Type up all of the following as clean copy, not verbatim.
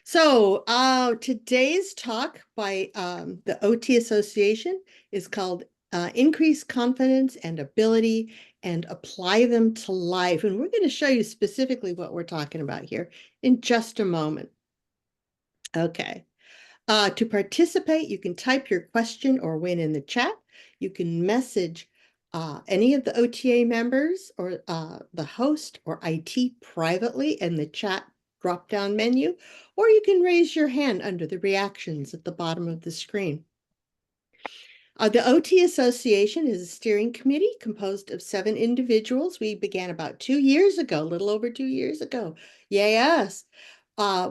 Today's talk by the OT Association is called Increase Confidence and Ability and Apply Them to Life. And we're going to show you specifically what we're talking about here in just a moment. Okay. To participate, you can type your question or win in the chat. You can message any of the OTA members or the host or IT privately in the chat drop-down menu, or you can raise your hand under the reactions at the bottom of the screen. The OT Association is a steering committee composed of 7 individuals. We began about 2 years ago, a little over 2 years ago. Yes.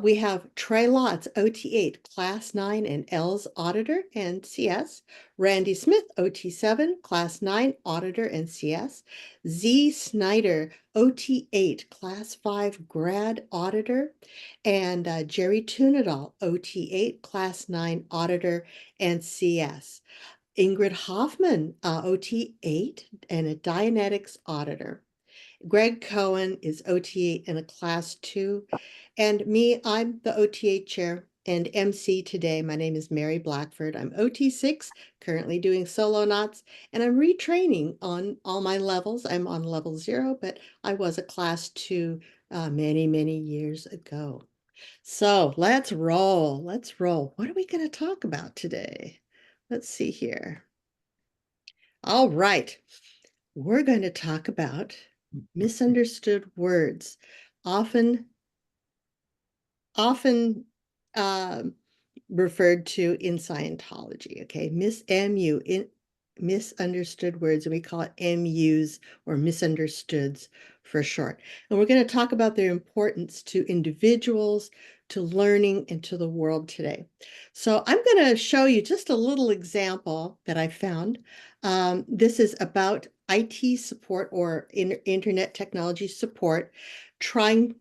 We have Trey Lotz, OT8, Class 9 and L's Auditor and CS. Randy Smith, OT7, Class 9 Auditor and CS. Z. Snyder, OT8, Class 5 Grad Auditor. And Jerry Tunadal, OT8, Class 9 Auditor and CS. Ingrid Hoffman, OT8 and a Dianetics Auditor. Greg Cohen is OTA in a Class 2. And me, I'm the OTA chair and MC today. My name is Mary Blackford. I'm OT6, currently doing solo knots, and I'm retraining on all my levels. I'm on level 0, but I was a Class 2 many, many years ago. So let's roll. Let's roll. What are we going to talk about today? Let's see here. All right. We're going to talk about misunderstood words, often referred to in Scientology. Okay, misunderstood words, and we call it MUs or misunderstoods for short. And we're going to talk about their importance to individuals, to learning, and to the world today. So I'm going to show you just a little example that I found. This is about IT support or internet technology support, trying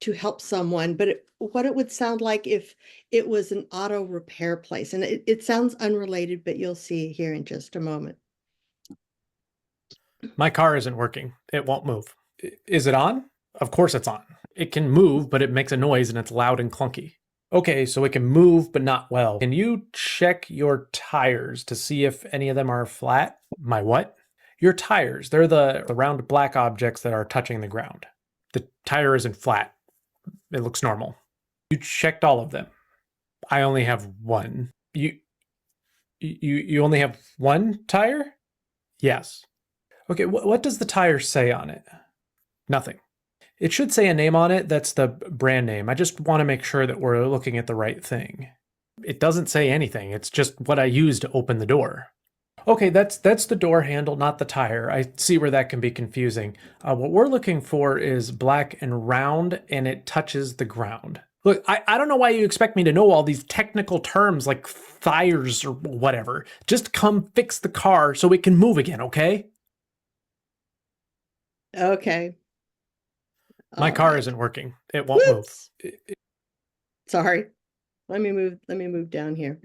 to help someone, but what it would sound like if it was an auto repair place. And it sounds unrelated, but you'll see here in just a moment. My car isn't working. It won't move. Is it on? Of course it's on. It can move, but it makes a noise and it's loud and clunky. Okay, so it can move, but not well. Can you check your tires to see if any of them are flat? My what? Your tires. They're the round black objects that are touching the ground. The tire isn't flat. It looks normal. You checked all of them. I only have one. You only have one tire? Yes. Okay, what does the tire say on it? Nothing. It should say a name on it that's the brand name. I just want to make sure that we're looking at the right thing. It doesn't say anything. It's just what I use to open the door. Okay, that's the door handle, not the tire. I see where that can be confusing. What we're looking for is black and round, and it touches the ground. Look, I don't know why you expect me to know all these technical terms like tires or whatever. Just come fix the car so it can move again, okay? Okay. My car isn't working. It won't move. Sorry. Let me move down here.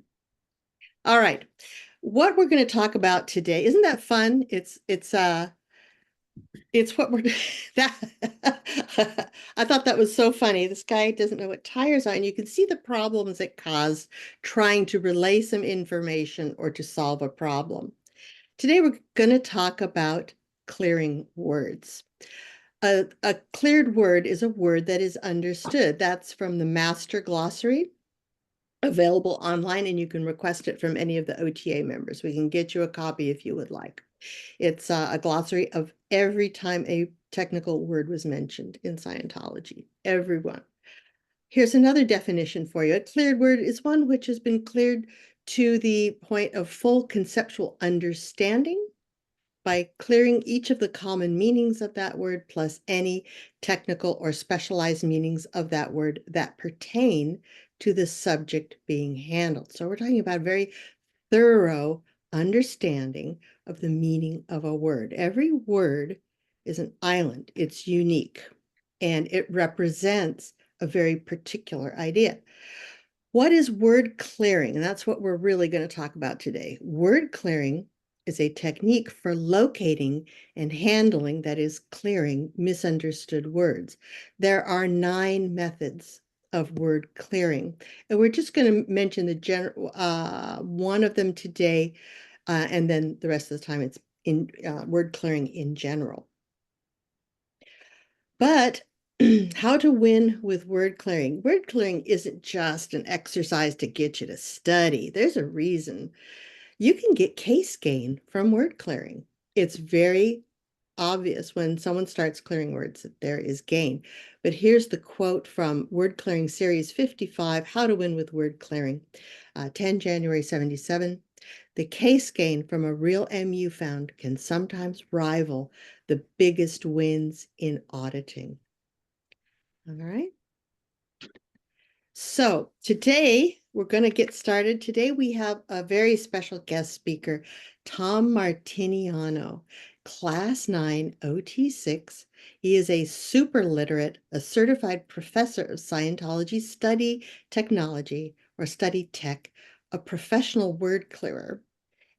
All right. What we're going to talk about today, isn't that fun? It's what we're that I thought that was so funny. This guy doesn't know what tires are, and you can see the problems it caused trying to relay some information or to solve a problem. Today we're going to talk about clearing words. A cleared word is a word that is understood. That's from the Master Glossary, available online, and you can request it from any of the OTA members. We can get you a copy if you would like. It's a glossary of every time a technical word was mentioned in Scientology, everyone. Here's another definition for you. A cleared word is one which has been cleared to the point of full conceptual understanding by clearing each of the common meanings of that word plus any technical or specialized meanings of that word that pertain to the subject being handled. So we're talking about a very thorough understanding of the meaning of a word. Every word is an island. It's unique, and it represents a very particular idea. What is word clearing? And that's what we're really going to talk about today. Word clearing is a technique for locating and handling, that is, clearing misunderstood words. There are 9 methods of word clearing. And we're just going to mention the general one of them today, and then the rest of the time it's in word clearing in general. But how to win with word clearing. Word clearing isn't just an exercise to get you to study. There's a reason. You can get case gain from word clearing. It's very obvious when someone starts clearing words that there is gain. But here's the quote from Word Clearing Series 55, How to Win with Word Clearing, 10 January 77. The case gain from a real MU found can sometimes rival the biggest wins in auditing. All right. So today we're going to get started. Today we have a very special guest speaker, Tom Martiniano, Class 9 OT6. He is a super literate, a certified professor of Scientology study technology or study tech, a professional word clearer,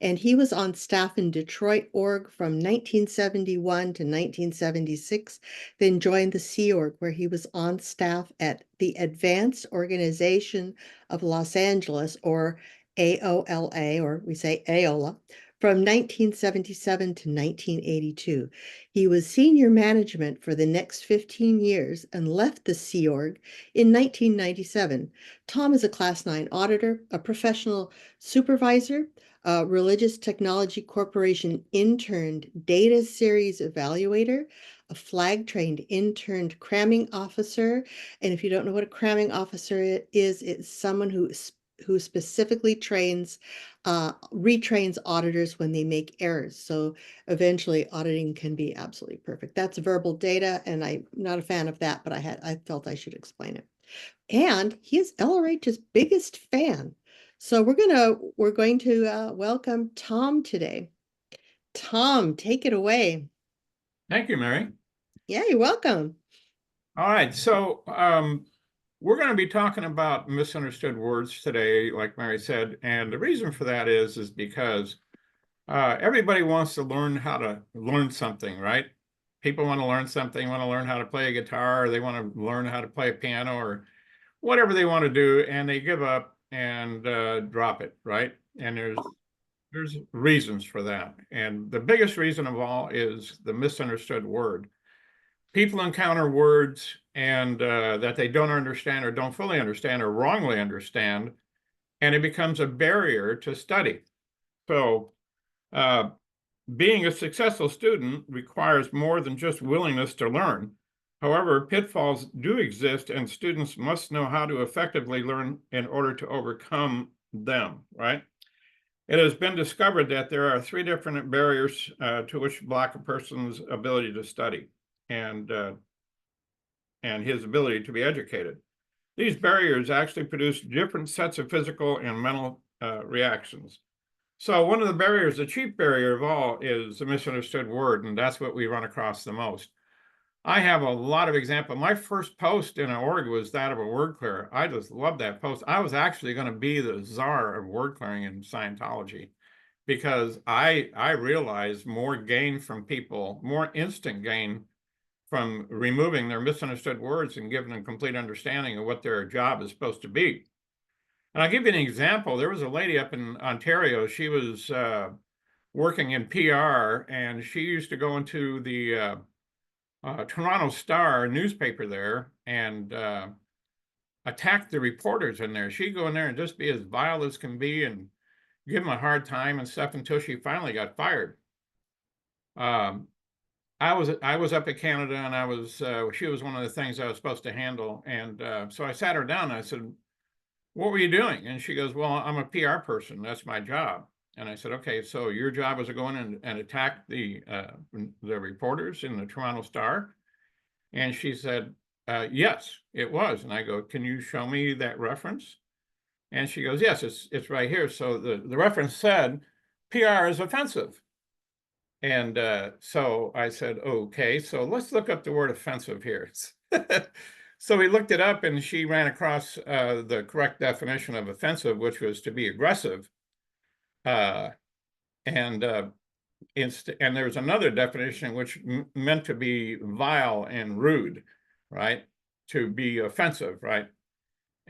and he was on staff in Detroit org from 1971 to 1976, then joined the Sea Org, where he was on staff at the Advanced Organization of Los Angeles, or AOLA, or we say AOLA, from 1977 to 1982. He was senior management for the next 15 years and left the Sea Org in 1997. Tom is a Class 9 auditor, a professional supervisor, Religious Technology Corporation interned data series evaluator, a flag trained interned cramming officer. And if you don't know what a cramming officer is, it's someone who specifically retrains auditors when they make errors. So eventually auditing can be absolutely perfect. That's verbal data, and I'm not a fan of that, but I felt I should explain it. And he is LRH's biggest fan. So we're going to welcome Tom today. Tom, take it away. Thank you, Mary. Yeah, you're welcome. All right, so we're going to be talking about misunderstood words today, like Mary said, and the reason for that is because everybody wants to learn how to learn something, right? People want to learn something, want to learn how to play a guitar, or they want to learn how to play a piano, or whatever they want to do, and they give up and drop it, right? And there's reasons for that, and the biggest reason of all is the misunderstood word. People encounter words and that they don't understand or don't fully understand or wrongly understand, and it becomes a barrier to study. So being a successful student requires more than just willingness to learn. However, pitfalls do exist, and students must know how to effectively learn in order to overcome them, right? It has been discovered that there are 3 different barriers to which block a person's ability to study and his ability to be educated. These barriers actually produce different sets of physical and mental reactions. So one of the barriers, the chief barrier of all, is a misunderstood word, and that's what we run across the most. I have a lot of examples. My first post in an org was that of a word clearer. I just love that post. I was actually going to be the czar of word clearing in Scientology because I realized more gain from people, more instant gain from removing their misunderstood words and giving them complete understanding of what their job is supposed to be. And I'll give you an example. There was a lady up in Ontario. She was working in PR, and she used to go into the Toronto Star newspaper there and attack the reporters in there. She'd go in there and just be as vile as can be and give them a hard time and stuff until she finally got fired. I was up in Canada, and she was one of the things I was supposed to handle, and so I sat her down and I said, "What were you doing?" And she goes, "Well, I'm a PR person. That's my job." And I said, "Okay, so your job was to go in and attack the reporters in the Toronto Star?" And she said, "Yes, it was." And I go, "Can you show me that reference?" And she goes, "Yes, it's right here." So the reference said, "PR is offensive." And so I said, "Okay, so let's look up the word offensive here." So we looked it up, and she ran across the correct definition of offensive, which was to be aggressive. Uh, and there's another definition which meant to be vile and rude, right? To be offensive, right?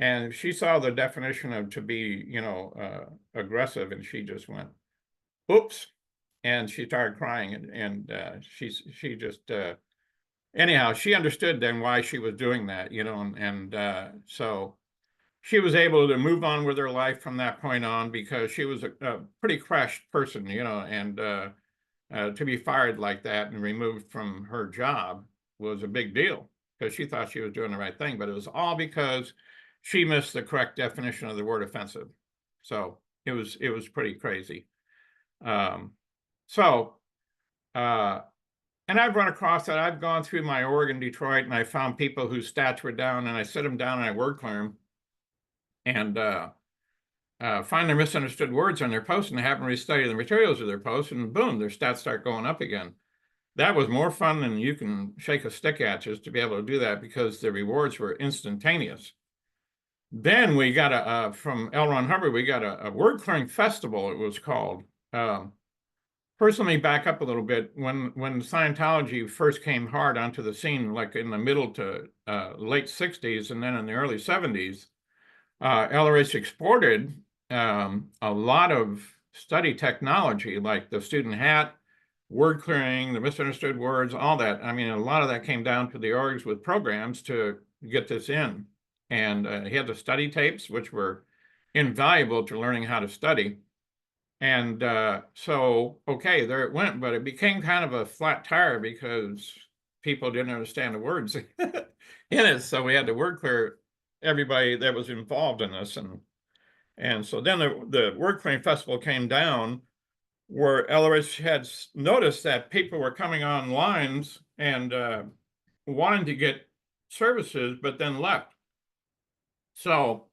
And she saw the definition of to be, aggressive, and she just went, oops. And she started crying, and she just, anyhow, she understood then why she was doing that, and so she was able to move on with her life from that point on, because she was a pretty crashed person, and to be fired like that and removed from her job was a big deal, because she thought she was doing the right thing, but it was all because she missed the correct definition of the word offensive. So it was pretty crazy. Um, so and I've run across that. I've gone through my org in Detroit, and I found people whose stats were down, and I sit them down and I word clear them, and find their misunderstood words on their post and have them restudy the materials of their post, and boom, their stats start going up again. That was more fun than you can shake a stick at, just to be able to do that, because the rewards were instantaneous. Then we got from L. Ron Hubbard, we got a word clearing festival, it was called. First, let me back up a little bit. When Scientology first came hard onto the scene, like in the middle to late 60s and then in the early 70s, LRH exported a lot of study technology, like the student hat, word clearing, the misunderstood words, all that. I mean, a lot of that came down to the orgs with programs to get this in. And he had the study tapes, which were invaluable to learning how to study. And so, okay, there it went, but it became kind of a flat tire because people didn't understand the words in it. So we had to word clear everybody that was involved in this. And so then the word clearing festival came down, where LRH had noticed that people were coming on lines and wanting to get services, but then left. So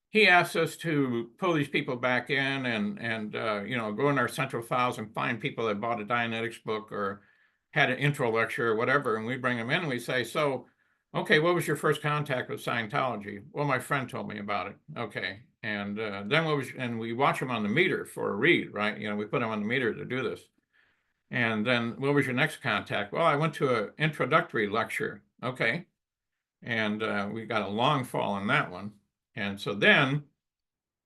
he asked us to pull these people back in and go in our central files and find people that bought a Dianetics book or had an intro lecture or whatever, and we bring them in and we say, so, okay, what was your first contact with Scientology? Well, my friend told me about it. Okay, and then and we watch them on the meter for a read, right? We put them on the meter to do this. And then what was your next contact? Well, I went to an introductory lecture. Okay, and we got a long fall on that one. And so then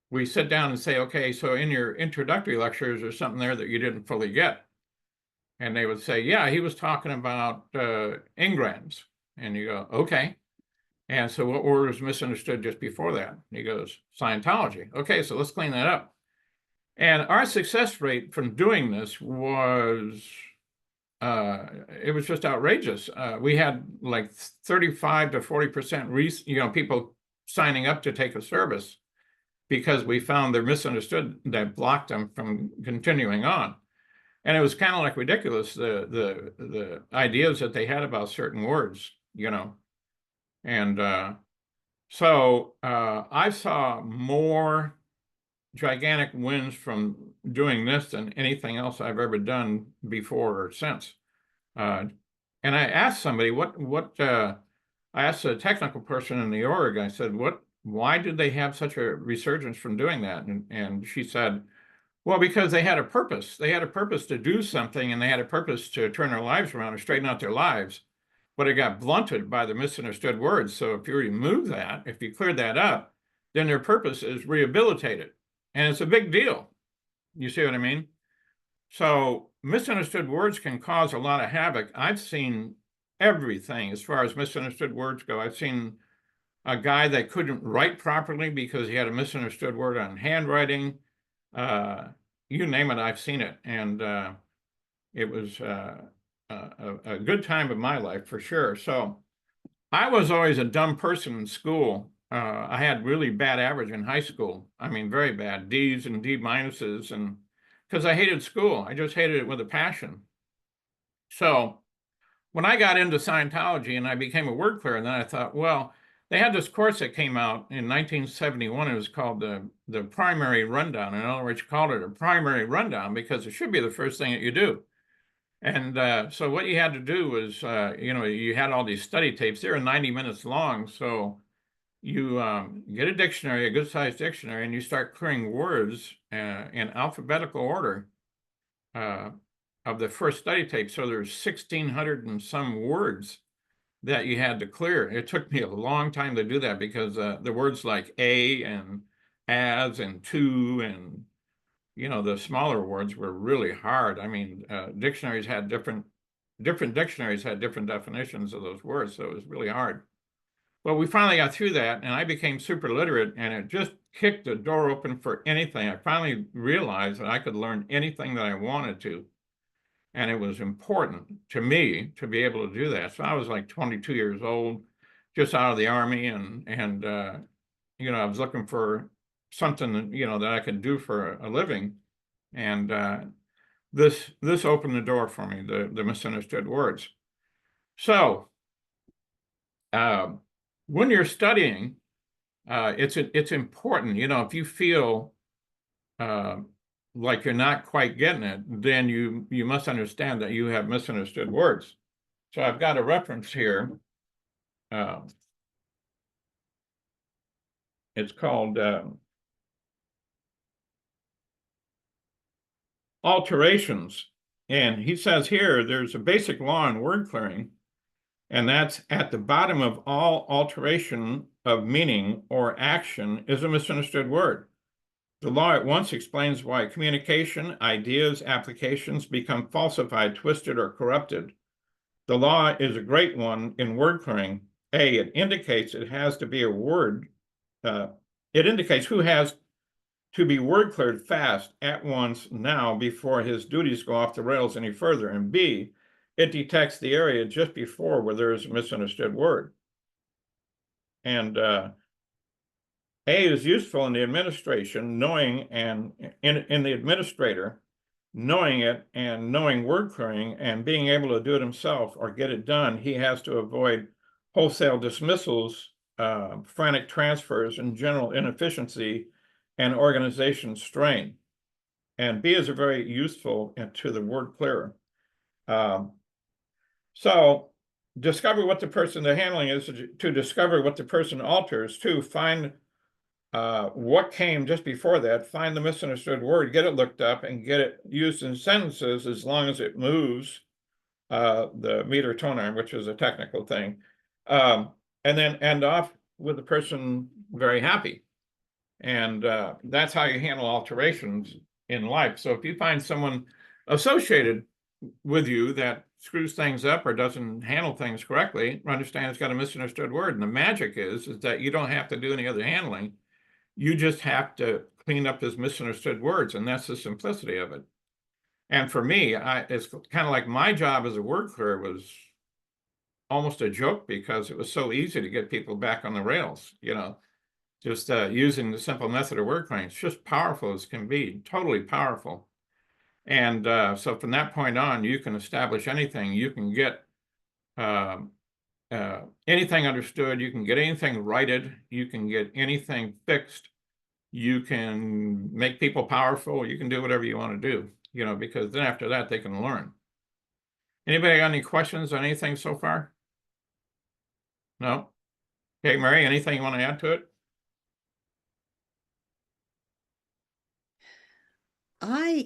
we sit down and say, okay, so in your introductory lectures, there's something there that you didn't fully get. And they would say, yeah, he was talking about engrams. And you go, okay. And so what word was misunderstood just before that? And he goes, Scientology. Okay, so let's clean that up. And our success rate from doing this was, it was just outrageous. We had like 35 to 40% people signing up to take a service, because we found they're misunderstood that blocked them from continuing on. And it was kind of like ridiculous, the ideas that they had about certain words, And so I saw more gigantic wins from doing this than anything else I've ever done before or since. And I asked somebody I asked a technical person in the org, I said, why did they have such a resurgence from doing that? And she said, well, because they had a purpose. They had a purpose to do something, and they had a purpose to turn their lives around or straighten out their lives. But it got blunted by the misunderstood words. So if you remove that, if you cleared that up, then their purpose is rehabilitated. And it's a big deal. You see what I mean? So misunderstood words can cause a lot of havoc. I've seen everything as far as misunderstood words go. I've seen a guy that couldn't write properly because he had a misunderstood word on handwriting. You name it, I've seen it. And it was a good time of my life for sure. So I was always a dumb person in school. I had really bad average in high school. I mean, very bad, D's and D minuses, and because I hated school. I just hated it with a passion. So when I got into Scientology and I became a word clearer, then I thought, well, they had this course that came out in 1971. It was called the Primary Rundown. In other words, you called it a primary rundown because it should be the first thing that you do. And so what you had to do was, you had all these study tapes. They were 90 minutes long. So you get a dictionary, a good-sized dictionary, and you start clearing words in alphabetical order of the first study tape. So there's 1,600 and some words that you had to clear. It took me a long time to do that because the words like a and as and to and the smaller words were really hard. I mean, dictionaries had different dictionaries had different definitions of those words, so it was really hard. Well, we finally got through that, and I became super literate, and it just kicked the door open for anything. I finally realized that I could learn anything that I wanted to, and it was important to me to be able to do that. So I was like 22 years old, just out of the Army, and I was looking for something that I could do for a living, and this opened the door for me, the misunderstood words. So when you're studying, it's important, if you feel like you're not quite getting it, then you must understand that you have misunderstood words. So I've got a reference here. It's called alterations. And he says here, there's a basic law in word clearing, and that's at the bottom of all alteration of meaning or action is a misunderstood word. The law at once explains why communication, ideas, applications become falsified, twisted, or corrupted. The law is a great one in word clearing. It indicates it has to be a word. It indicates who has to be word cleared fast at once now before his duties go off the rails any further. And B, it detects the area just before where there is a misunderstood word. And A is useful in the administration, knowing, and in the administrator, knowing it and knowing word clearing and being able to do it himself or get it done. He has to avoid wholesale dismissals, frantic transfers, and general inefficiency and organization strain. And B is a very useful to the word clearer. So discover what the person they're handling is to discover what the person alters, to find what came just before that, find the misunderstood word, get it looked up, and get it used in sentences as long as it moves the meter tone arm, which is a technical thing, and then end off with the person very happy. And that's how you handle alterations in life. So if you find someone associated with you that screws things up or doesn't handle things correctly, understand it's got a misunderstood word. And the magic is that you don't have to do any other handling. You just have to clean up his misunderstood words, and that's the simplicity of it. And for me, it's kind of like my job as a word clearer was almost a joke because it was so easy to get people back on the rails, just using the simple method of word clearing. It's just powerful as can be, totally powerful. And so from that point on, you can establish anything. You can get anything understood. You can get anything righted. You can get anything fixed. You can make people powerful. You can do whatever you want to do, because then after that, they can learn. Anybody got any questions on anything so far? No? Okay, Mary, anything you want to add to it?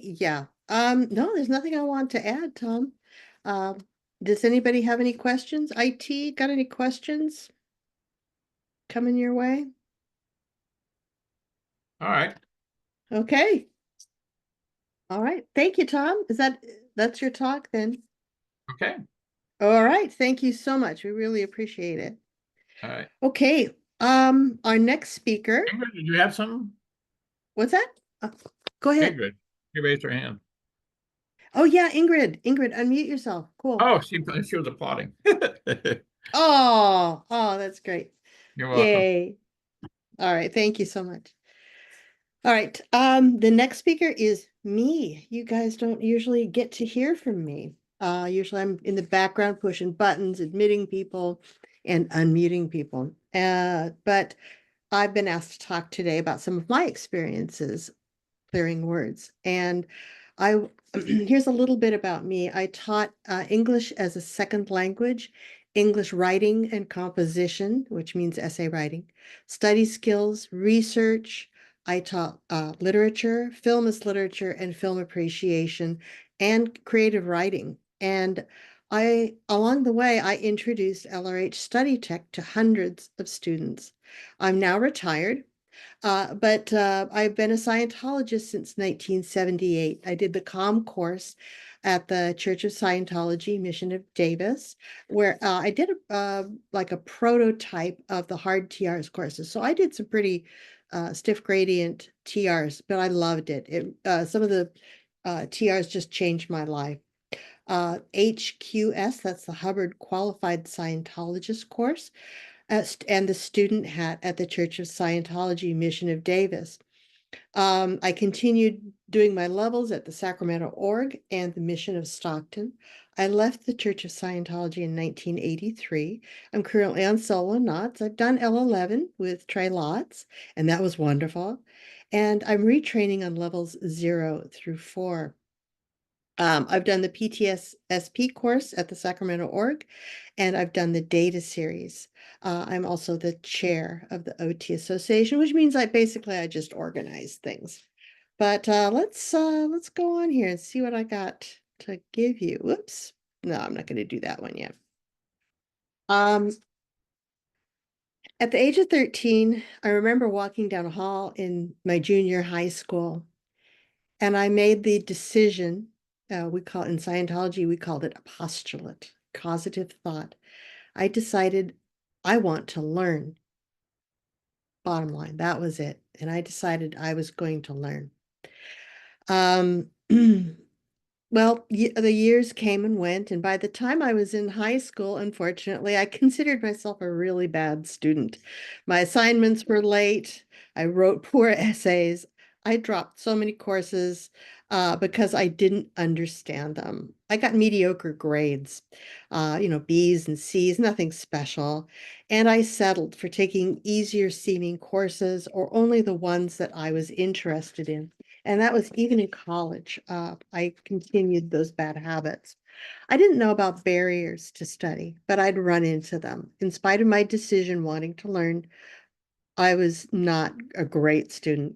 Yeah. No, there's nothing I want to add, Tom. Does anybody have any questions? IT, got any questions coming your way? All right. Okay. All right. Thank you, Tom. That's your talk then? Okay. All right. Thank you so much. We really appreciate it. All right. Okay. Our next speaker. Ingrid, did you have something? What's that? Go ahead. Ingrid, you raised her hand. Oh yeah, Ingrid. Ingrid, unmute yourself. Cool. Oh, she was applauding. Oh, that's great. You're welcome. Yay. All right. Thank you so much. All right. The next speaker is me. You guys don't usually get to hear from me. Usually I'm in the background pushing buttons, admitting people and unmuting people. But I've been asked to talk today about some of my experiences clearing words. And here's a little bit about me. I taught English as a second language, English writing and composition, which means essay writing, study skills, research. I taught literature, film as literature, and film appreciation, and creative writing. And Along the way, I introduced LRH Study Tech to hundreds of students. I'm now retired, but I've been a Scientologist since 1978. I did the COM course at the Church of Scientology Mission of Davis, where I did like a prototype of the hard TRs courses. So I did some pretty stiff gradient TRs, but I loved it. Some of the TRs just changed my life. HQS, that's the Hubbard Qualified Scientologist course, and the student hat at the Church of Scientology Mission of Davis. I continued doing my levels at the Sacramento Org and the Mission of Stockton. I left the Church of Scientology in 1983. I'm currently on solo knots. I've done L11 with Trey Lotz, and that was wonderful. And I'm retraining on levels 0 through 4. I've done the PTSSP course at the Sacramento Org, and I've done the data series. I'm also the chair of the OT Association, which means I just organize things. But let's go on here and see what I got to give you. Whoops. No, I'm not going to do that one yet. At the age of 13, I remember walking down a hall in my junior high school, and I made the decision, we call it in Scientology, we called it a postulate, causative thought. I decided I want to learn. Bottom line, that was it. And I decided I was going to learn. Well, the years came and went, and by the time I was in high school, unfortunately, I considered myself a really bad student. My assignments were late. I wrote poor essays. I dropped so many courses because I didn't understand them. I got mediocre grades, B's and C's, nothing special. And I settled for taking easier seeming courses or only the ones that I was interested in. And that was even in college. I continued those bad habits. I didn't know about barriers to study, but I'd run into them. In spite of my decision wanting to learn, I was not a great student.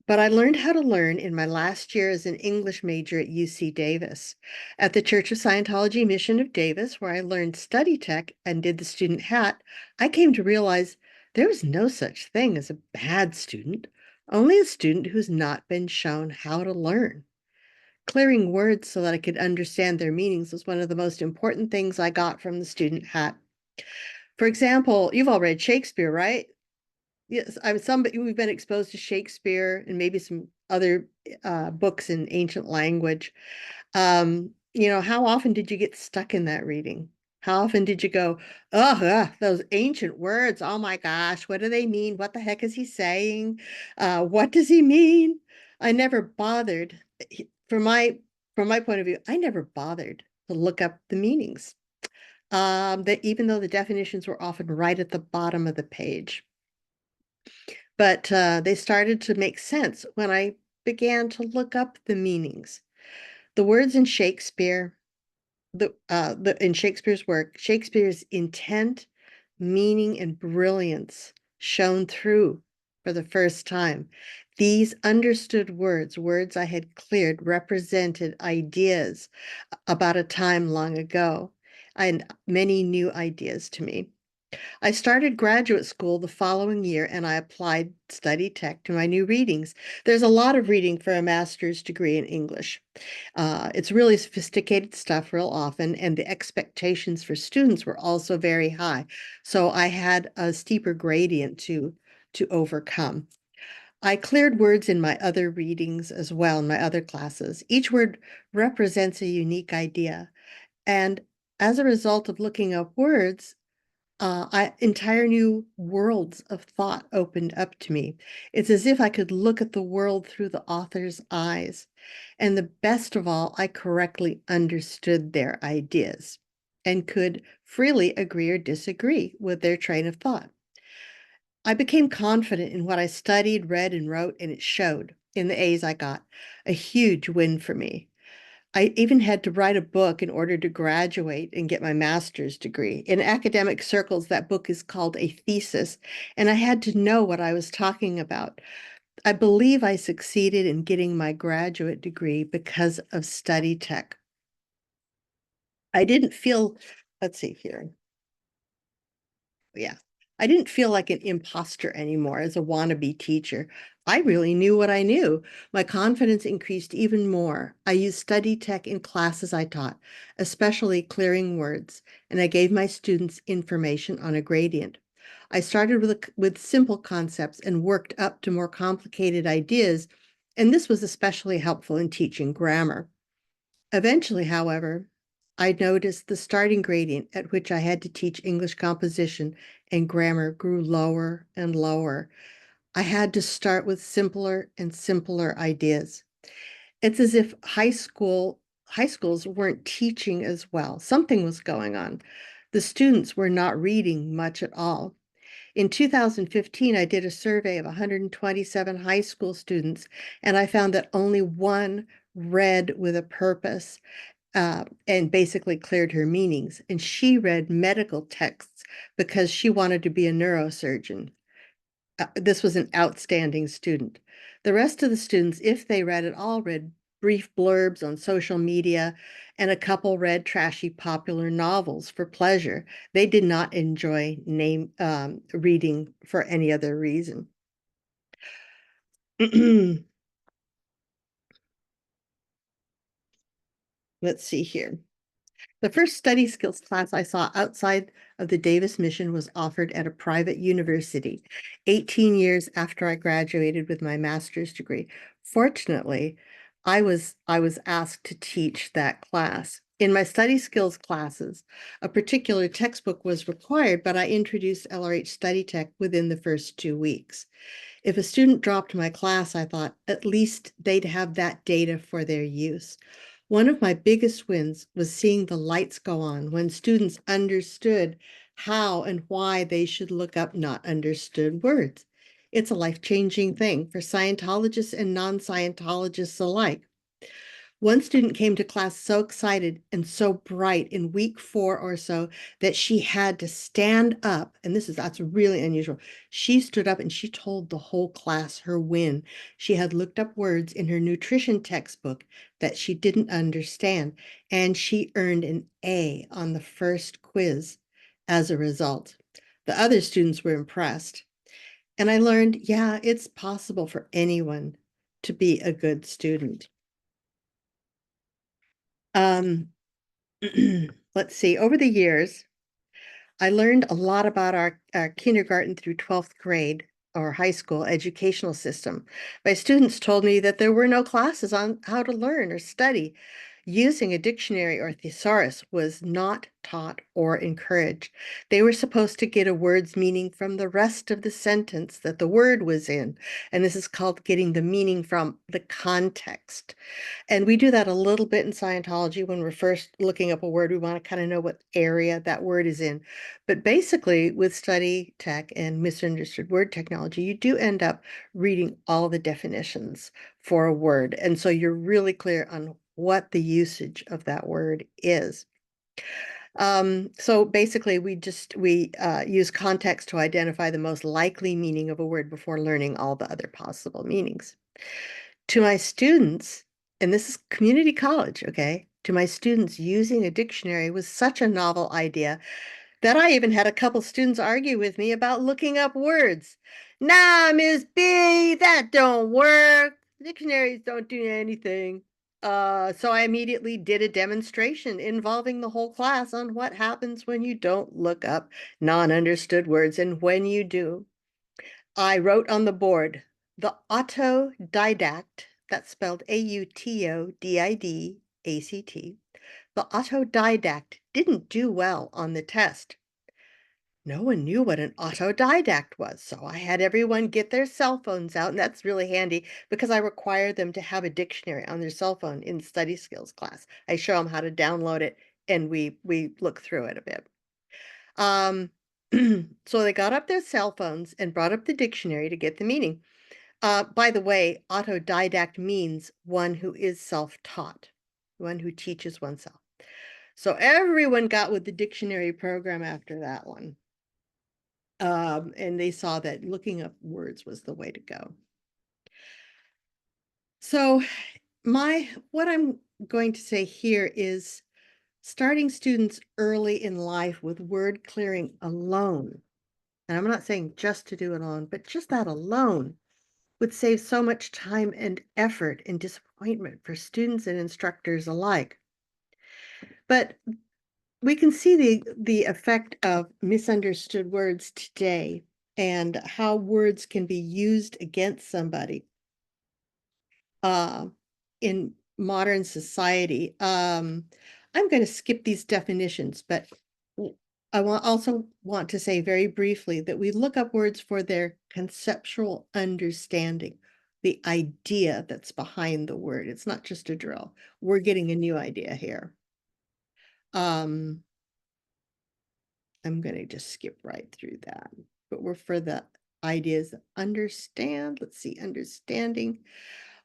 But I learned how to learn in my last year as an English major at UC Davis. At the Church of Scientology Mission of Davis, where I learned study tech and did the student hat, I came to realize there was no such thing as a bad student, only a student who's not been shown how to learn. Clearing words so that I could understand their meanings was one of the most important things I got from the student hat. For example, you've all read Shakespeare, right? Yes, we've been exposed to Shakespeare and maybe some other books in ancient language. How often did you get stuck in that reading? How often did you go, oh, those ancient words, oh my gosh, what do they mean? What the heck is he saying? What does he mean? I never bothered. From my point of view, I never bothered to look up the meanings. That even though the definitions were often right at the bottom of the page. But they started to make sense when I began to look up the meanings. The words in Shakespeare, in Shakespeare's work, Shakespeare's intent, meaning, and brilliance shone through for the first time. These understood words I had cleared, represented ideas about a time long ago, and many new ideas to me. I started graduate school the following year and I applied study tech to my new readings. There's a lot of reading for a master's degree in English. It's really sophisticated stuff real often, and the expectations for students were also very high. So I had a steeper gradient to overcome. I cleared words in my other readings as well, in my other classes. Each word represents a unique idea. And as a result of looking up words, entire new worlds of thought opened up to me. It's as if I could look at the world through the author's eyes. And the best of all, I correctly understood their ideas and could freely agree or disagree with their train of thought. I became confident in what I studied, read, and wrote, and it showed in the A's I got. A huge win for me. I even had to write a book in order to graduate and get my master's degree. In academic circles, that book is called a thesis, and I had to know what I was talking about. I believe I succeeded in getting my graduate degree because of study tech. I didn't feel, let's see here. Yeah. I didn't feel like an imposter anymore as a wannabe teacher. I really knew what I knew. My confidence increased even more. I used study tech in classes I taught, especially clearing words, and I gave my students information on a gradient. I started with simple concepts and worked up to more complicated ideas, and this was especially helpful in teaching grammar. Eventually, however, I noticed the starting gradient at which I had to teach English composition and grammar grew lower and lower. I had to start with simpler and simpler ideas. It's as if high schools weren't teaching as well. Something was going on. The students were not reading much at all. In 2015, I did a survey of 127 high school students, and I found that only one read with a purpose and basically cleared her meanings. And she read medical texts because she wanted to be a neurosurgeon. This was an outstanding student. The rest of the students, if they read at all, read brief blurbs on social media, and a couple read trashy popular novels for pleasure. They did not enjoy reading for any other reason. Let's see here. The first study skills class I saw outside of the Davis mission was offered at a private university 18 years after I graduated with my master's degree. Fortunately, I was asked to teach that class. In my study skills classes, a particular textbook was required, but I introduced LRH Study Tech within the first 2 weeks. If a student dropped my class, I thought at least they'd have that data for their use. One of my biggest wins was seeing the lights go on when students understood how and why they should look up not understood words. It's a life-changing thing for Scientologists and non-Scientologists alike. One student came to class so excited and so bright in week 4 or so that she had to stand up. And that's really unusual. She stood up and she told the whole class her win. She had looked up words in her nutrition textbook that she didn't understand, and she earned an A on the first quiz as a result. The other students were impressed. And I learned, yeah, it's possible for anyone to be a good student. Um, let's see, over the years, I learned a lot about our kindergarten through 12th grade or high school educational system. My students told me that there were no classes on how to learn or study. Using a dictionary or thesaurus was not taught or encouraged. They were supposed to get a word's meaning from the rest of the sentence that the word was in. And this is called getting the meaning from the context. And we do that a little bit in Scientology when we're first looking up a word. We want to kind of know what area that word is in. But basically, with study tech and misunderstood word technology, you do end up reading all the definitions for a word. And so you're really clear on what the usage of that word is. So basically, we use context to identify the most likely meaning of a word before learning all the other possible meanings. To my students, and this is community college, okay? To my students, using a dictionary was such a novel idea that I even had a couple students argue with me about looking up words. Nah, Miss B, that don't work. Dictionaries don't do anything. So I immediately did a demonstration involving the whole class on what happens when you don't look up non-understood words and when you do. I wrote on the board, the autodidact, that's spelled Autodidact, the autodidact didn't do well on the test. No one knew what an autodidact was, so I had everyone get their cell phones out, and that's really handy because I require them to have a dictionary on their cell phone in study skills class. I show them how to download it, and we look through it a bit. Um, so they got up their cell phones and brought up the dictionary to get the meaning. By the way, autodidact means one who is self-taught, one who teaches oneself. So everyone got with the dictionary program after that one. And they saw that looking up words was the way to go. So what I'm going to say here is starting students early in life with word clearing alone, and I'm not saying just to do it alone, but just that alone would save so much time and effort and disappointment for students and instructors alike. But we can see the effect of misunderstood words today and how words can be used against somebody uh, in modern society. I'm going to skip these definitions, but I also want to say very briefly that we look up words for their conceptual understanding, the idea that's behind the word. It's not just a drill. We're getting a new idea here. I'm going to just skip right through that, but we're for the ideas understand. Let's see, understanding.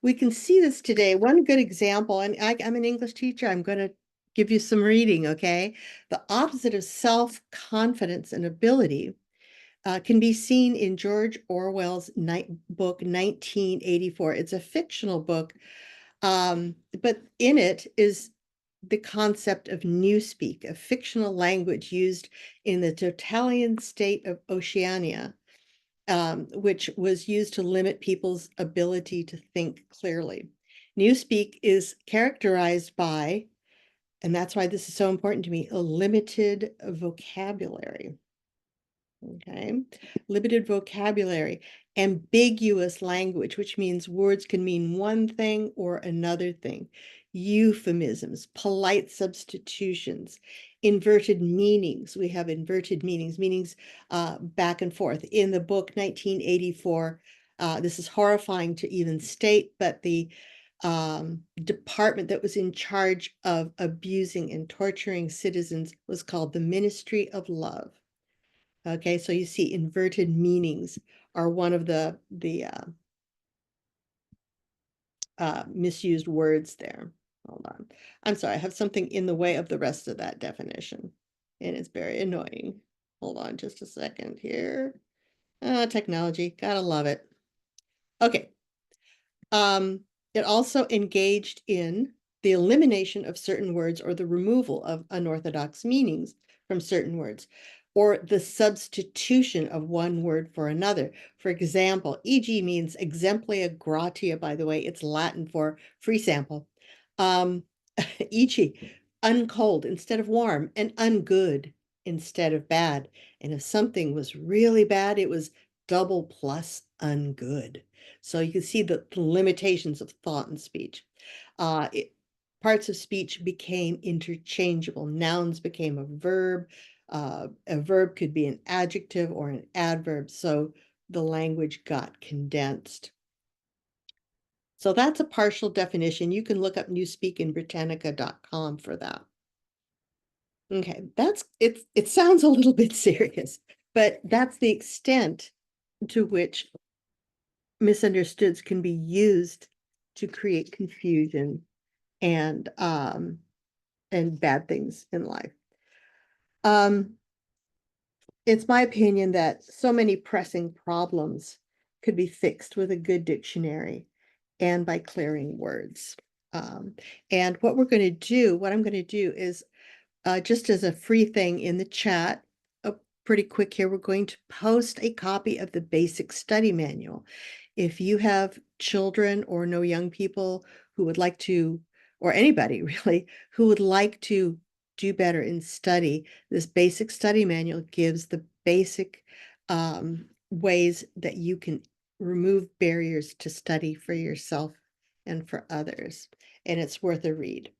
We can see this today. One good example, and I'm an English teacher. I'm going to give you some reading, okay? The opposite of self-confidence and ability can be seen in George Orwell's book 1984. It's a fictional book, but in it is the concept of newspeak, a fictional language used in the totalitarian state of Oceania, which was used to limit people's ability to think clearly. Newspeak is characterized by, and that's why this is so important to me, a limited vocabulary. Okay, limited vocabulary, ambiguous language, which means words can mean one thing or another thing, euphemisms, polite substitutions, inverted meanings. We have inverted meanings back and forth. In the book 1984, this is horrifying to even state, but the department that was in charge of abusing and torturing citizens was called the Ministry of Love. Okay, so you see inverted meanings are one of the misused words there. Hold on. I'm sorry, I have something in the way of the rest of that definition, and it's very annoying. Hold on just a second here. Technology, gotta love it. Okay. It also engaged in the elimination of certain words or the removal of unorthodox meanings from certain words, or the substitution of one word for another. For example, e.g. means exemplia gratia, by the way, it's Latin for free sample. E.g., uncold instead of warm, and ungood instead of bad. And if something was really bad, it was double plus ungood. So you can see the limitations of thought and speech. Parts of speech became interchangeable. Nouns became a verb. A verb could be an adjective or an adverb. So the language got condensed. So that's a partial definition. You can look up Newspeak in Britannica.com for that. Okay, that's it. It sounds a little bit serious, but that's the extent to which misunderstoods can be used to create confusion and bad things in life. It's my opinion that so many pressing problems could be fixed with a good dictionary and by clearing words. And what I'm going to do is just as a free thing in the chat, pretty quick here, we're going to post a copy of the basic study manual. If you have children or know young people who would like to, or anybody really, who would like to do better in study, this basic study manual gives the basic ways that you can remove barriers to study for yourself and for others. And it's worth a read.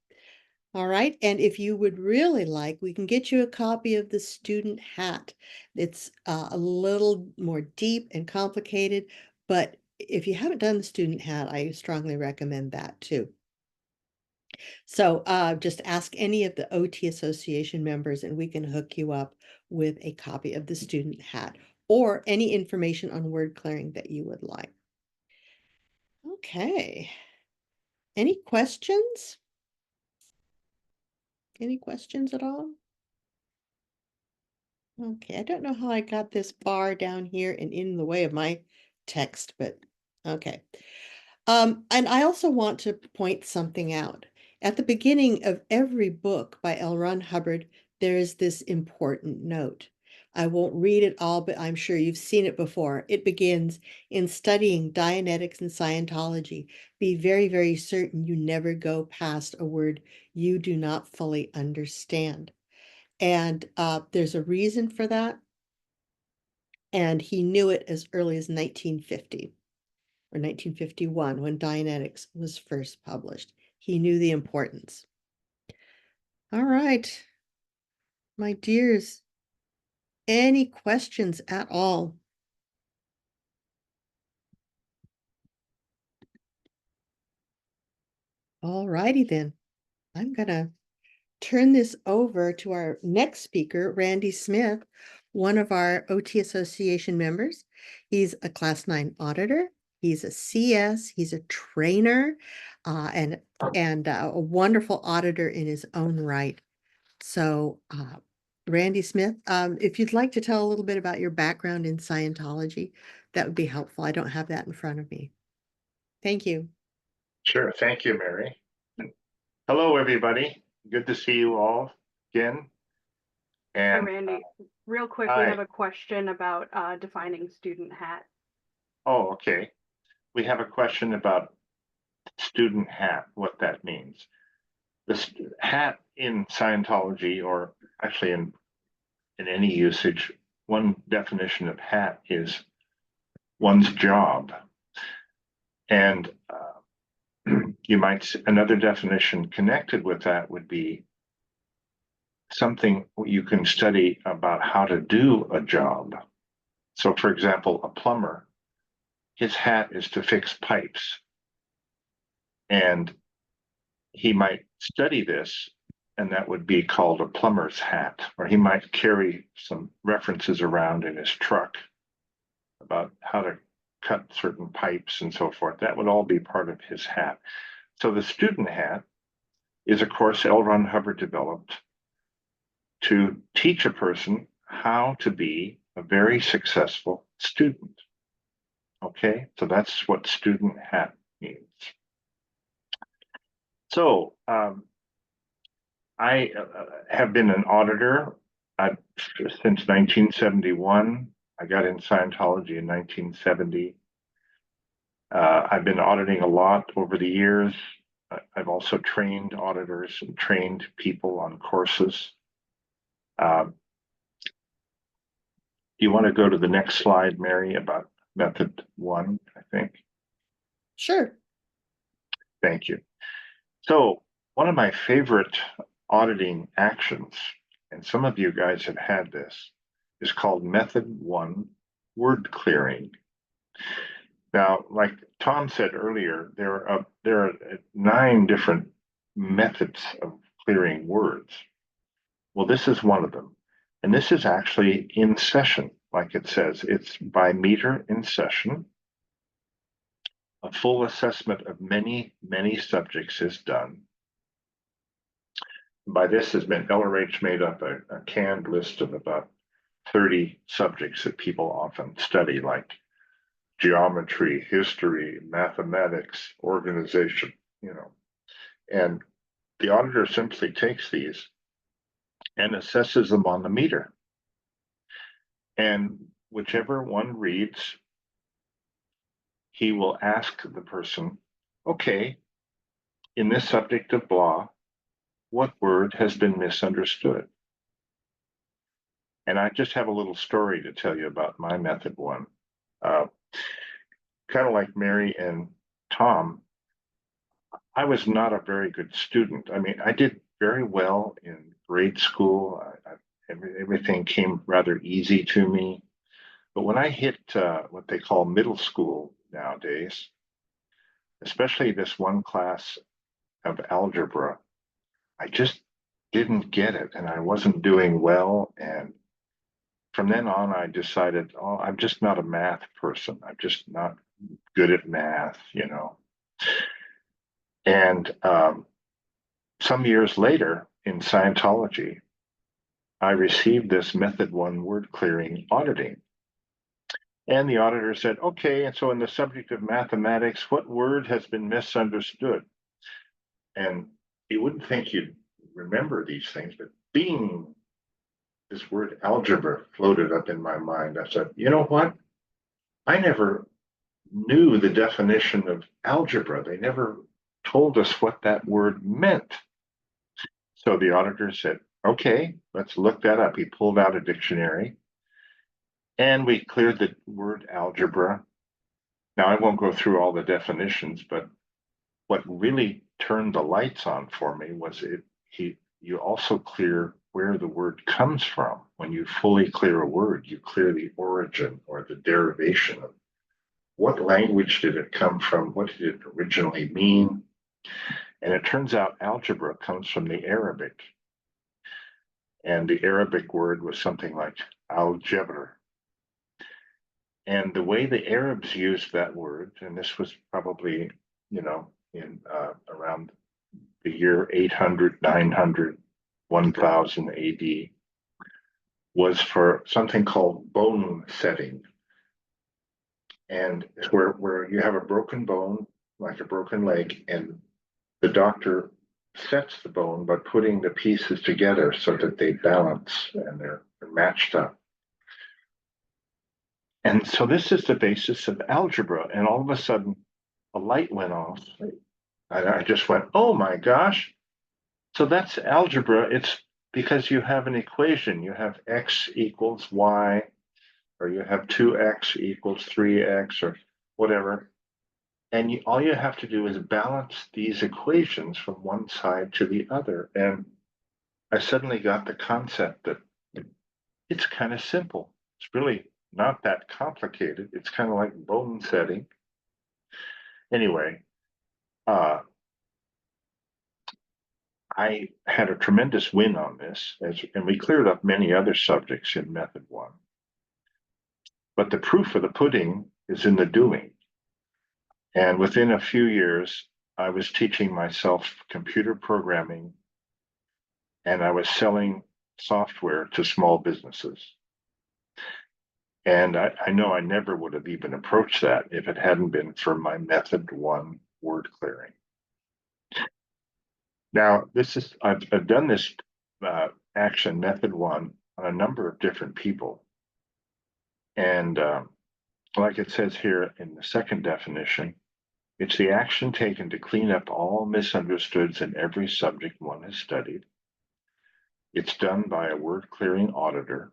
All right, and if you would really like, we can get you a copy of the student hat. It's a little more deep and complicated, but if you haven't done the student hat, I strongly recommend that too. So just ask any of the OT Association members and we can hook you up with a copy of the student hat or any information on word clearing that you would like. Okay. Any questions? Any questions at all? Okay, I don't know how I got this bar down here and in the way of my text, but okay. And I also want to point something out. At the beginning of every book by L. Ron Hubbard, there is this important note. I won't read it all, but I'm sure you've seen it before. It begins, in studying Dianetics and Scientology, be very, very certain you never go past a word you do not fully understand. And there's a reason for that. And he knew it as early as 1950 or 1951 when Dianetics was first published. He knew the importance. All right, my dears, any questions at all? All righty then. I'm gonna turn this over to our next speaker, Randy Smith, one of our OT Association members. He's a Class 9 auditor. He's a CS. He's a trainer, and a wonderful auditor in his own right. So, Randy Smith, if you'd like to tell a little bit about your background in Scientology, that would be helpful. I don't have that in front of me. Thank you. Sure. Thank you, Mary. Hello, everybody. Good to see you all again. Hi, And Randy. Real quick, hi. we have a question about defining student hat. Oh, okay. We have a question about student hat, what that means. The hat in Scientology, or actually in any usage, one definition of hat is one's job. And you might, another definition connected with that would be something you can study about how to do a job. So, for example, a plumber, his hat is to fix pipes. And he might study this, and that would be called a plumber's hat, or he might carry some references around in his truck about how to cut certain pipes and so forth. That would all be part of his hat. So the student hat is a course L. Ron Hubbard developed to teach a person how to be a very successful student. Okay, so that's what student hat means. So I have been an auditor since 1971. I got in Scientology in 1970. I've been auditing a lot over the years. I've also trained auditors and trained people on courses. You want to go to the next slide, Mary, about method 1, I think? Sure. Thank you. So one of my favorite auditing actions, and some of you guys have had this, is called method 1, word clearing. Now, like Tom said earlier, there are 9 different methods of clearing words. Well, this is one of them. And this is actually in session, like it says. It's by meter in session. A full assessment of many, many subjects is done. By this has been LRH made up a canned list of about 30 subjects that people often study, like geometry, history, mathematics, organization, and the auditor simply takes these and assesses them on the meter. And whichever one reads, he will ask the person, okay, in this subject of blah, what word has been misunderstood? And I just have a little story to tell you about my method 1. Kind of like Mary and Tom, I was not a very good student. I mean, I did very well in grade school. Everything came rather easy to me. But when I hit what they call middle school nowadays, especially this one class of algebra, I just didn't get it, and I wasn't doing well. And from then on, I decided, oh, I'm just not a math person. I'm just not good at math, And some years later in Scientology, I received this method 1 word clearing auditing. And the auditor said, okay, and so in the subject of mathematics, what word has been misunderstood? And you wouldn't think you'd remember these things, but being this word algebra floated up in my mind. I said, you know what? I never knew the definition of algebra. They never told us what that word meant. So the auditor said, okay, let's look that up. He pulled out a dictionary and we cleared the word algebra. Now, I won't go through all the definitions, but what really turned the lights on for me was you also clear where the word comes from. When you fully clear a word, you clear the origin or the derivation of what language did it come from? What did it originally mean? And it turns out algebra comes from the Arabic. And the Arabic word was something like al-jabr. And the way the Arabs used that word, and this was probably, in around the year 800, 900, 1000 AD, was for something called bone setting. And it's where you have a broken bone, like a broken leg, and the doctor sets the bone by putting the pieces together so that they balance and they're matched up. And so this is the basis of algebra. And all of a sudden, a light went off. And I just went, oh my gosh. So that's algebra. It's because you have an equation. You have x equals y, or you have 2x equals 3x, or whatever. And all you have to do is balance these equations from one side to the other. And I suddenly got the concept that it's kind of simple. It's really not that complicated. It's kind of like bone setting. Anyway, I had a tremendous win on this, and we cleared up many other subjects in Method 1. But the proof of the pudding is in the doing. And within a few years, I was teaching myself computer programming, and I was selling software to small businesses. And I know I never would have even approached that if it hadn't been for my Method 1 word clearing. Now, I've done this action, Method 1, on a number of different people. And like it says here in the second definition, it's the action taken to clean up all misunderstoods in every subject one has studied. It's done by a word clearing auditor.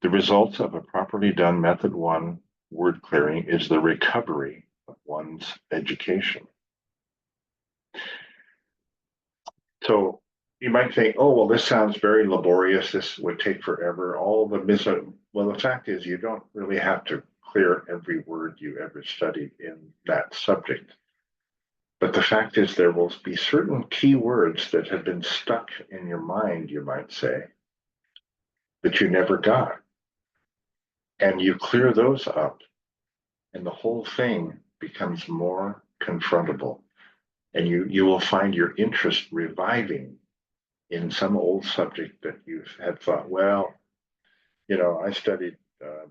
The result of a properly done Method 1 word clearing is the recovery of one's education. So you might think, oh, well, this sounds very laborious. This would take forever. Well, the fact is you don't really have to clear every word you ever studied in that subject. But the fact is there will be certain key words that have been stuck in your mind, you might say, that you never got. And you clear those up, and the whole thing becomes more confrontable. And you will find your interest reviving in some old subject that you had thought, well, I studied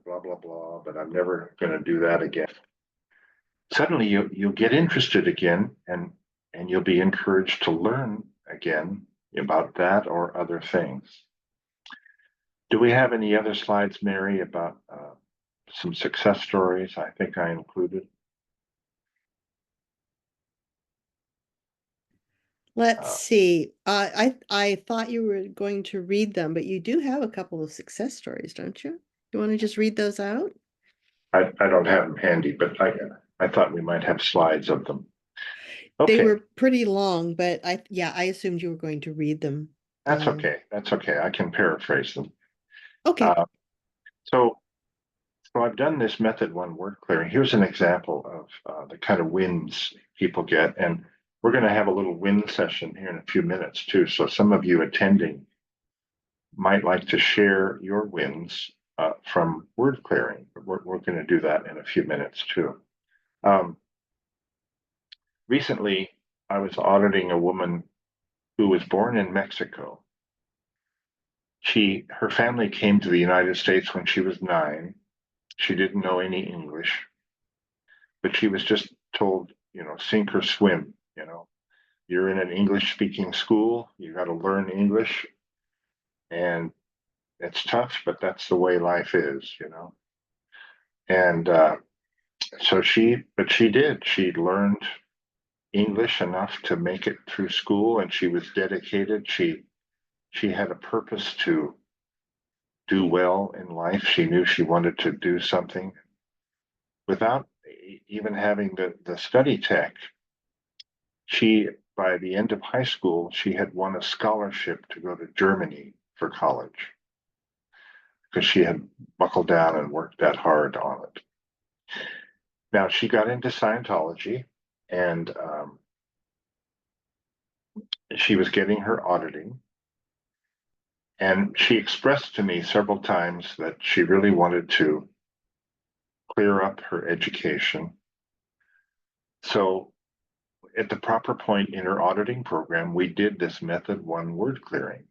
blah, blah, blah, but I'm never going to do that again. Suddenly you'll get interested again, and you'll be encouraged to learn again about that or other things. Do we have any other slides, Mary, about some success stories I think I included? Let's see. I thought you were going to read them, but you do have a couple of success stories, don't you? You want to just read those out? I don't have them handy, but I thought we might have slides of them. Okay. They were pretty long, but I assumed you were going to read them. That's okay. That's okay. I can paraphrase them. Okay. So I've done this Method 1 word clearing. Here's an example of the kind of wins people get. And we're going to have a little win session here in a few minutes too. So some of you attending might like to share your wins from word clearing. We're going to do that in a few minutes too. Recently, I was auditing a woman who was born in Mexico. Her family came to the United States when she was 9. She didn't know any English, but she was just told, sink or swim, you're in an English speaking school, you got to learn English, and it's tough, but that's the way life is, you know. And so she did. She learned English enough to make it through school, and she was dedicated. She had a purpose to do well in life. She knew she wanted to do something without even having the study tech. She, by the end of high school, she had won a scholarship to go to Germany for college because she had buckled down and worked that hard on it. Now she got into Scientology, and she was getting her auditing. And she expressed to me several times that she really wanted to clear up her education. So at the proper point in her auditing program, we did this method 1 word clearing.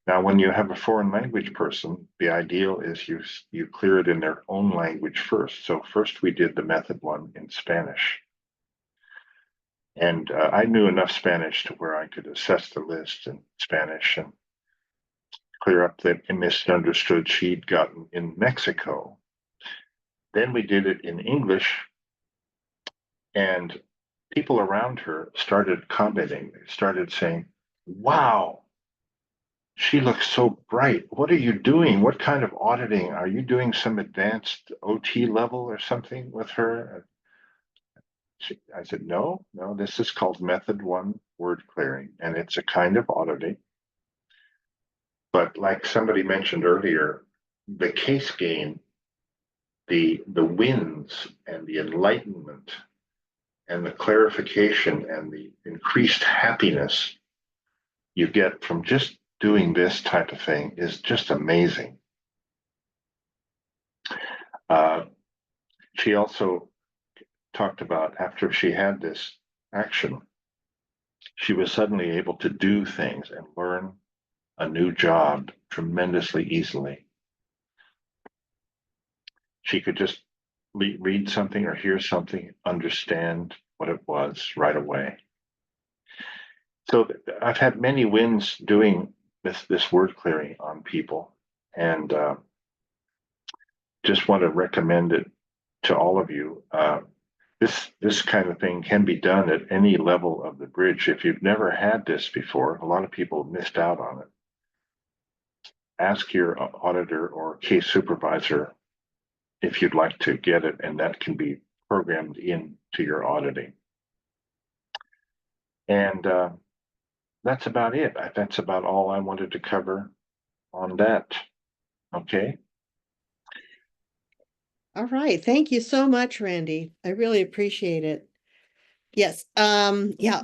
Now, when you have a foreign language person, the ideal is you clear it in their own language first. So first we did the method 1 in Spanish. And I knew enough Spanish to where I could assess the list in Spanish and clear up the misunderstood she'd gotten in Mexico. Then we did it in English, and people around her started commenting. They started saying, wow, she looks so bright. What are you doing? What kind of auditing? Are you doing some advanced OT level or something with her? I said, no, this is called method 1 word clearing, and it's a kind of auditing. But like somebody mentioned earlier, the case gain, the wins and the enlightenment and the clarification and the increased happiness you get from just doing this type of thing is just amazing. She also talked about after she had this action, she was suddenly able to do things and learn a new job tremendously easily. She could just read something or hear something, understand what it was right away. So I've had many wins doing this word clearing on people, and just want to recommend it to all of you. This kind of thing can be done at any level of the bridge. If you've never had this before, a lot of people missed out on it. Ask your auditor or case supervisor if you'd like to get it, and that can be programmed into your auditing. And that's about it. That's about all I wanted to cover on that. Okay. All right. Thank you so much, Randy. I really appreciate it. Yes. Yeah.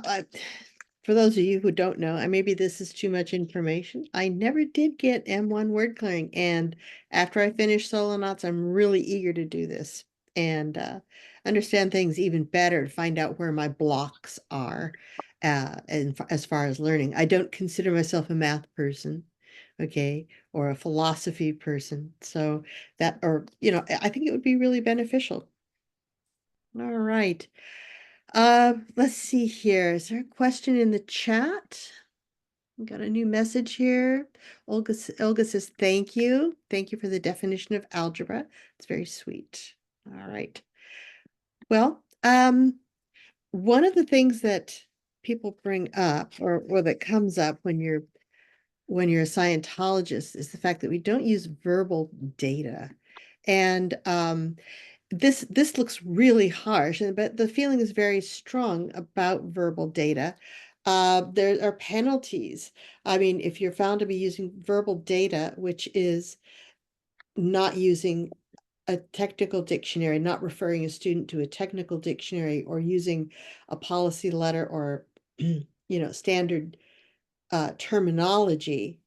For those of you who don't know, maybe this is too much information. I never did get M1 word clearing, and after I finish solo knots, I'm really eager to do this and understand things even better, to find out where my blocks are, and as far as learning. I don't consider myself a math person, okay, or a philosophy person. So that, or I think it would be really beneficial. All right. Let's see here. Is there a question in the chat? We got a new message here. Olga says, thank you. Thank you for the definition of algebra. It's very sweet. All right. Well, one of the things that people bring up, or that comes up when you're a Scientologist, is the fact that we don't use verbal data. And this looks really harsh, but the feeling is very strong about verbal data. There are penalties. I mean, if you're found to be using verbal data, which is not using a technical dictionary, not referring a student to a technical dictionary, or using a policy letter or standard terminology,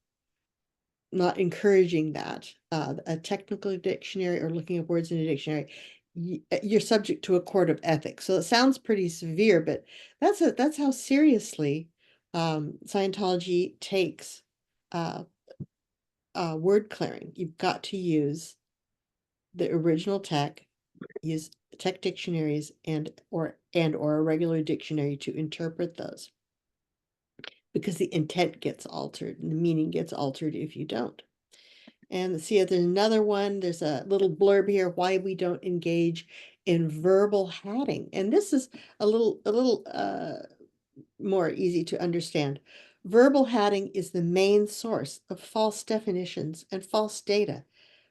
not encouraging that, a technical dictionary or looking at words in a dictionary, you're subject to a court of ethics. So it sounds pretty severe, but that's how seriously Scientology takes word clearing. You've got to use the original tech, use tech dictionaries and or a regular dictionary to interpret those. because the intent gets altered and the meaning gets altered if you don't. And see, there's another one. There's a little blurb here, why we don't engage in verbal hatting. And this is a little more easy to understand. Verbal hatting is the main source of false definitions and false data.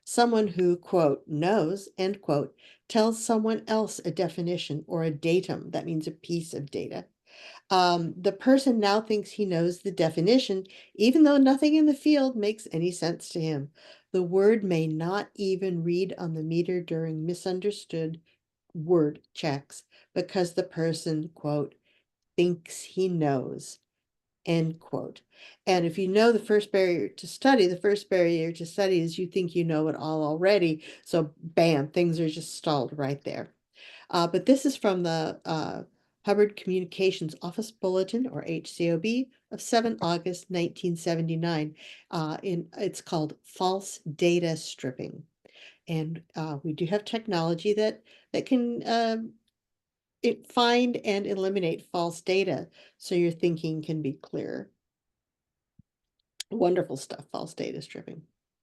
Someone who, quote, knows, end quote, tells someone else a definition or a datum, that means a piece of data. The person now thinks he knows the definition, even though nothing in the field makes any sense to him. The word may not even read on the meter during misunderstood word checks because the person, quote, thinks he knows, end quote. And if you know the first barrier to study, the first barrier to study is you think you know it all already. So bam, things are just stalled right there. But this is from the Hubbard Communications Office Bulletin, or HCOB, of 7 August 1979. It's called false data stripping. And we do have technology that can find and eliminate false data so your thinking can be clearer. Wonderful stuff, false data stripping.